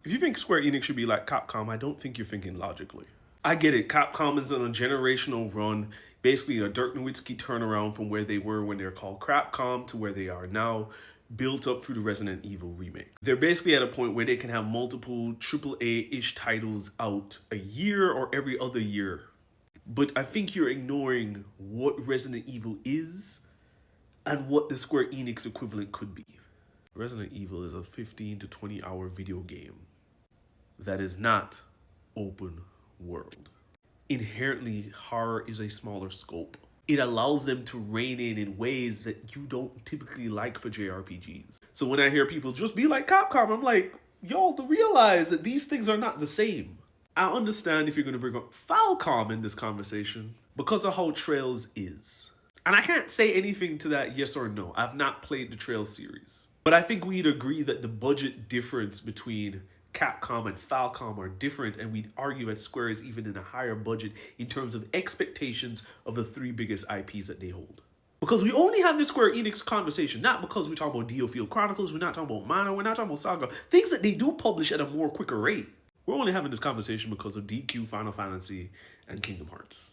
If you think Square Enix should be like Capcom, I don't think you're thinking logically. I get it. Capcom is on a generational run, basically a Dirk Nowitzki turnaround from where they were when they're called Crapcom to where they are now, built up through the Resident Evil remake. They're basically at a point where they can have multiple AAA-ish titles out a year or every other year. But I think you're ignoring what Resident Evil is and what the Square Enix equivalent could be. Resident Evil is a 15 to 20 hour video game that is not open world. Inherently, horror is a smaller scope. It allows them to rein in ways that you don't typically like for JRPGs. So when I hear people just be like Capcom, I'm like, y'all to realize that these things are not the same. I understand if you're going to bring up Falcom in this conversation because of how Trails is. And I can't say anything to that yes or no. I've not played the Trails series. But I think we'd agree that the budget difference between Capcom and Falcom are different, and we'd argue that Square is even in a higher budget in terms of expectations of the three biggest IPs that they hold. Because we only have this Square Enix conversation, not because we're talking about DioField Chronicles, we're not talking about Mana, we're not talking about Saga, things that they do publish at a more quicker rate. We're only having this conversation because of DQ, Final Fantasy, and Kingdom Hearts.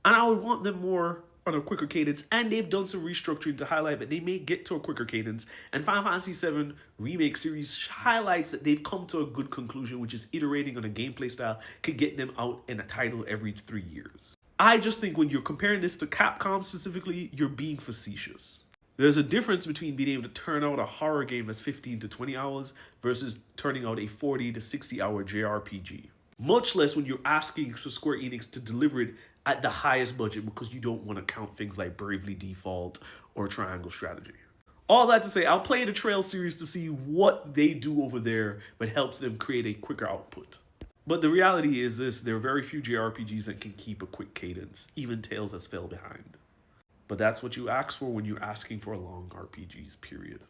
And I would want them more on a quicker cadence, and they've done some restructuring to highlight that they may get to a quicker cadence, and Final Fantasy VII Remake series highlights that they've come to a good conclusion, which is iterating on a gameplay style could get them out in a title every 3 years. I just think when you're comparing this to Capcom specifically, you're being facetious. There's a difference between being able to turn out a horror game that's 15 to 20 hours versus turning out a 40 to 60 hour JRPG. Much less when you're asking Square Enix to deliver it at the highest budget because you don't want to count things like Bravely Default or Triangle Strategy. All that to say, I'll play the Trail series to see what they do over there that helps them create a quicker output. But the reality is this, there are very few JRPGs that can keep a quick cadence, even Tales has fell behind. But that's what you ask for when you're asking for a long RPGs, period.